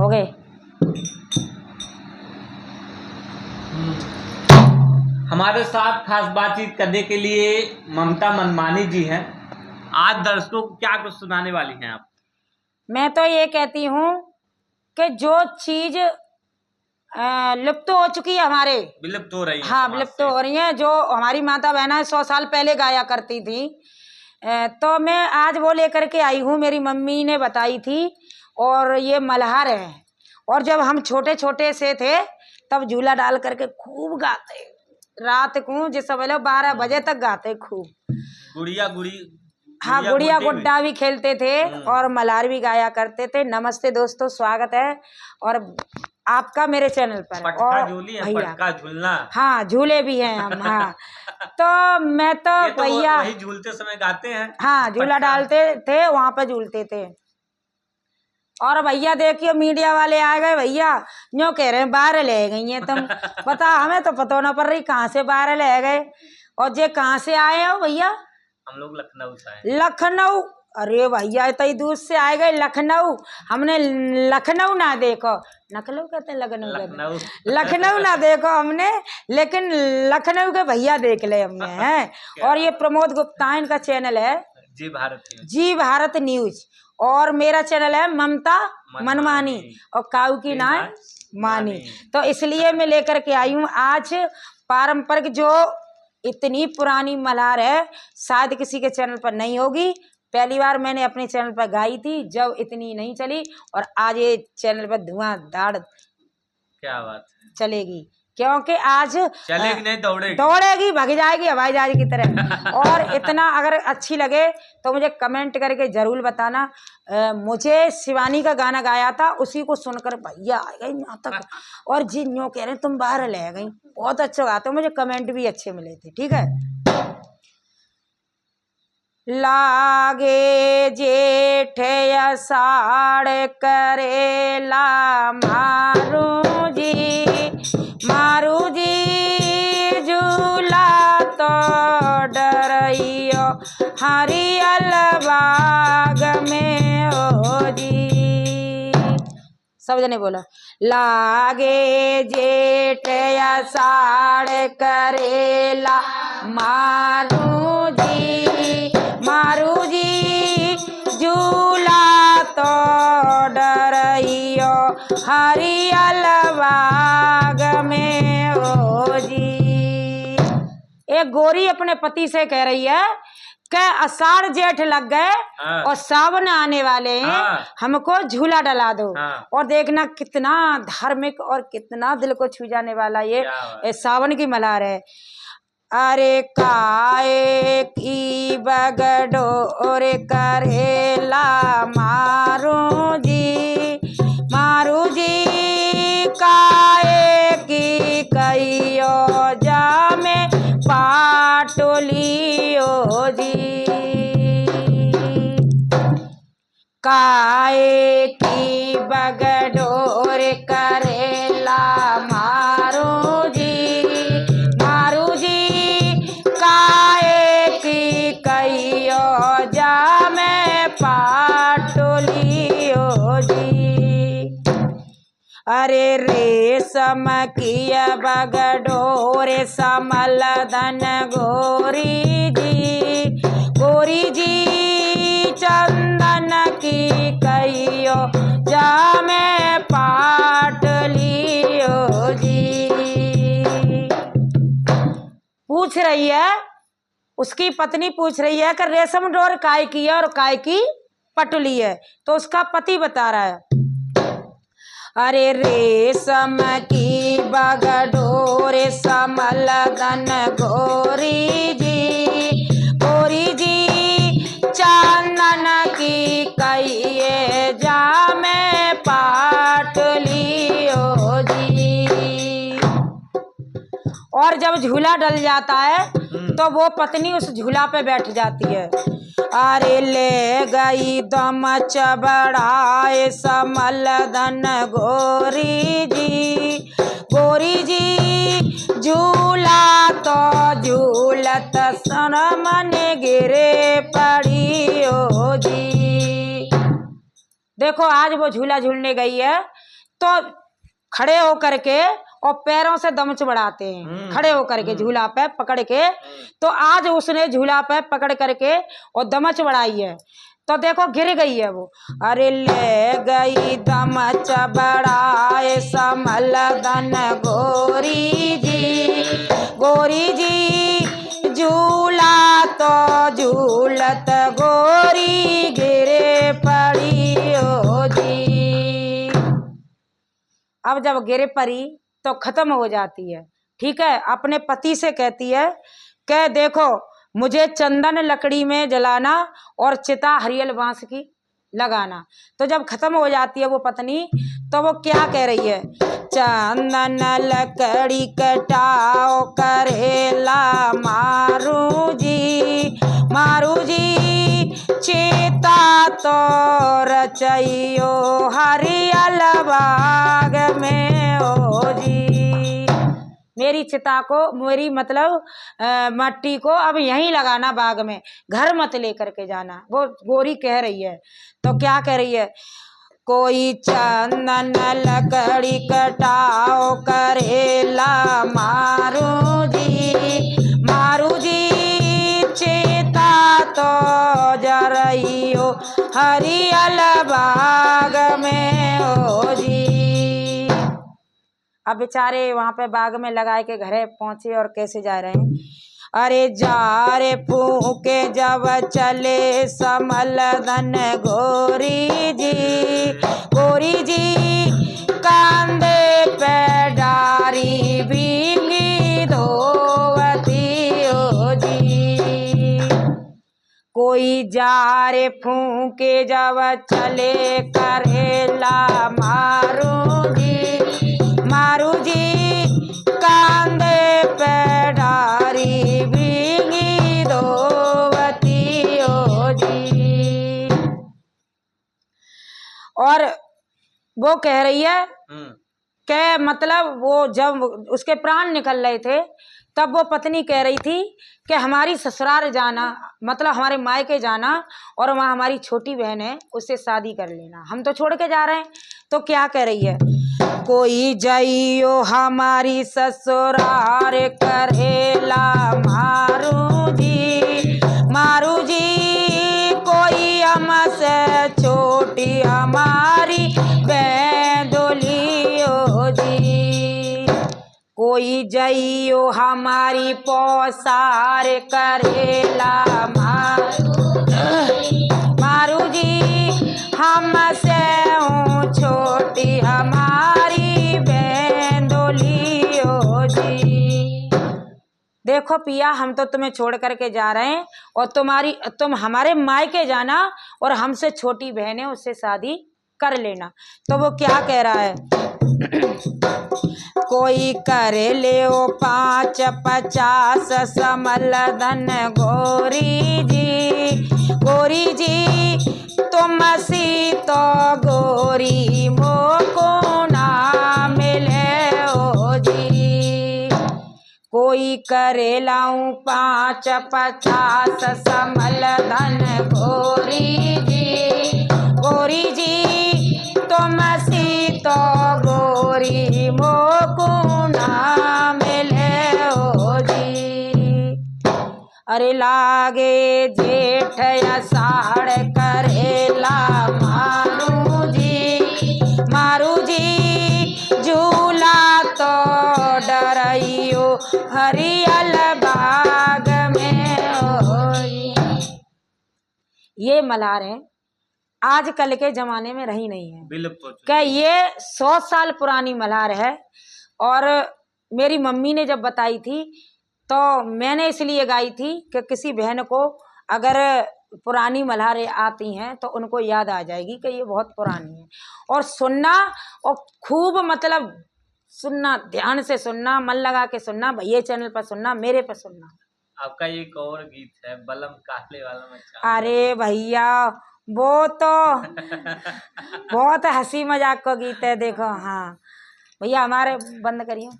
हो गए। हमारे साथ खास बातचीत करने के लिए ममता मनमानी जी हैं। आज दर्शकों को क्या कुछ सुनाने वाली हैं आप? मैं तो ये कहती हूँ कि जो चीज लुप्त हो चुकी है हमारे, विलुप्त हो रही है, हाँ विलुप्त हो रही है, जो हमारी माता बहना 100 साल पहले गाया करती थी, तो मैं आज वो लेकर के आई हूँ। मेरी मम्मी ने बताई थी। और ये मल्हार है। और जब हम छोटे छोटे से थे तब झूला डाल करके खूब गाते, रात को जिस समय 12 बजे तक गाते खूब। गुड़िया हाँ, गुड़िया गुड्डा भी खेलते थे और मल्हार भी गाया करते थे। नमस्ते दोस्तों, स्वागत है और आपका मेरे चैनल पर। और पटका झूलना, हाँ झूले भी हैं हम। हाँ तो मैं तो भैया वही झूलते समय गाते हैं। हाँ झूला डालते थे, वहां पर झूलते थे। और भैया देखियो मीडिया वाले आ गए, भैया यूँ कह रहे हैं बाहर ले गई हैं तुम। पता हमें तो पता ना पड़ रही कहाँ से बाहर ले गए। और जे कहाँ से आए हो भैया? हम लोग लखनऊ से आए। लखनऊ? अरे भैया इतनी दूर से आए गए लखनऊ। हमने लखनऊ ना देखो, लखनऊ कहते हैं, लखनऊ ना देखो हमने, लेकिन लखनऊ के भैया देख ले हमने हैं। और ये प्रमोद गुप्ता इनका चैनल है जी भारत न्यूज। और मेरा चैनल है ममता मनमानी और काऊ की नाम मानी। तो इसलिए मैं लेकर के आई हूँ आज पारंपरिक, जो इतनी पुरानी मल्हार है, शायद किसी के चैनल पर नहीं होगी। पहली बार मैंने अपने चैनल पर गाई थी जब इतनी नहीं चली, और आज ये चैनल पर धुआंधार क्या बात चलेगी, क्योंकि आज चलेगी नहीं, दौड़ेगी, भाग जाएगी हवाई जहाज की तरह। और इतना अगर अच्छी लगे तो मुझे कमेंट करके जरूर बताना। मुझे शिवानी का गाना गाया था, उसी को सुनकर भैया आ गई यहाँ तक। और जिन यूँ कह रहे तुम बाहर ले गई, बहुत अच्छा गाते हो, मुझे कमेंट भी अच्छे मिले थे। ठीक है। लागे जेठ अषाढ़ करेला मारू जी झूला तो डरइयो हरियल बाग में हो जी। सब जने बोला लागे जेठ अषाढ़ करेला मारू जी झूला तो डरइयो हरियल बाग में हो जी। एक गोरी अपने पति से कह रही है कि आषाढ़ जेठ लग गए और सावन आने वाले हैं, हमको झूला डला दो। और देखना कितना धार्मिक और कितना दिल को छू जाने वाला ये सावन की मल्हार है। अरे काए की बगडोर करेला मारू जी काए की कहियो जामे पाटलियो जी। काए की बगडोर करेला मारू जी काए की कहियो जामे पाटलियो जी। अरे रेशम की बगडोर समलदन गोरी जी चंदन की कहियो जामे पाटलियो जी। पूछ रही है, उसकी पत्नी पूछ रही है कि रेशम डोर काय की है और काय की पटुली है। तो उसका पति बता रहा है, अरे रेशम की बगडोर समलदन गोरी जी चांदन की कहिए जामे पाटलियो जी। और जब झूला डल जाता है तो वो पत्नी उस झूला पे बैठ जाती है। अरे ले गई दम चबड़ाए समलदन गोरी जी झूला तो झूलत सन मन गिरे पड़ी हो जी। देखो आज वो झूला झूलने गई है, तो खड़े होकर के और पैरों से दमच बढ़ाते हैं, खड़े होकर के झूला पे पकड़ के। तो आज उसने झूला पे पकड़ करके और दमच बढ़ाई है, तो देखो गिर गई है वो। अरे ले गई दमच बढ़ाए समलदन गोरी जी, गोरी जी झूला तो झूलत गोरी गिरे पड़ी ओ जी। अब जब गिर पड़ी तो खत्म हो जाती है, ठीक है। अपने पति से कहती है कि देखो मुझे चंदन लकड़ी में जलाना और चिता हरियल बांस की लगाना। तो जब खत्म हो जाती है वो पत्नी, तो वो क्या कह रही है, चंदन लकड़ी कटाओ करेला मारू जी, मारू जी चिता तो रचइयो हरियल बाग में ओ जी। मेरी चिता को, मेरी मतलब मट्टी को अब यहीं लगाना बाग में, घर मत लेकर के जाना, वो गोरी कह रही है। तो क्या कह रही है, कोई चंदन लकड़ी कटाओ करेला मारू जी, मारू जी चिता तो जरइयो हरियल बाग में ओ जी। अब बेचारे वहां पे बाग में लगाए के घरे पहुंचे और कैसे जा रहे हैं, अरे जा रे फूके जब चले समलदन गोरी जी, गोरी जी कांधे पे डारी भींगी धोवती ओ जी। कोई जा रे फूके जब चले करेला मारू जी, मारू जी कांधे पे डारी भींगी धोवती ओ जी। और वो कह रही है कि मतलब वो जब उसके प्राण निकल रहे थे, तब वो पत्नी कह रही थी कि हमारी ससुराल जाना, मतलब हमारे मायके जाना, और वहाँ हमारी छोटी बहन है उससे शादी कर लेना, हम तो छोड़ के जा रहे हैं। तो क्या कह रही है, कोई जाइयो हमारी ससुराल करेला मारू जी, मारू जी कोई हमसे छोटी हमारी बेदोली ओ जी, कोई जाइयो हमारी पौसार करेला मारू जी, हमसे छोटी हमारी बेंदोली ओ जी। देखो पिया, हम तो तुम्हें छोड़ करके जा रहे हैं और तुम हमारे मायके जाना और हमसे छोटी बहन है उससे शादी कर लेना। तो वो क्या कह रहा है, कोई करे ले 5-50 समलदन गोरी जी, गोरी जी तुम सी तो गोरी मोको ना मिले ओ जी। कोई करे लाऊं 5-50 समलदन गोरी जी, गोरी जी तुम सी तो गोरी मोको ना मिले ओ जी। अरे लागे जेठ अषाढ़ करेला मारू जी, मारू जी झूला तो डरइयो हरियल बाग में होई। ये मल्हार है, आजकल के जमाने में रही नहीं है, बिल्कुल क्या ये 100 साल पुरानी मल्हार है। और मेरी मम्मी ने जब बताई थी तो मैंने इसलिए गाई थी कि किसी बहन को अगर पुरानी मल्हारें आती हैं तो उनको याद आ जाएगी कि ये बहुत पुरानी है। और सुनना, और खूब मतलब सुनना, ध्यान से सुनना, मन लगा के सुनना, भैया चैनल पर सुनना, मेरे पर सुनना। आपका एक और गीत है बलम काले वाला में चांद। अरे भैया वो तो बहुत हंसी मजाक का गीत है। देखो हाँ भैया, हमारे बंद करिए।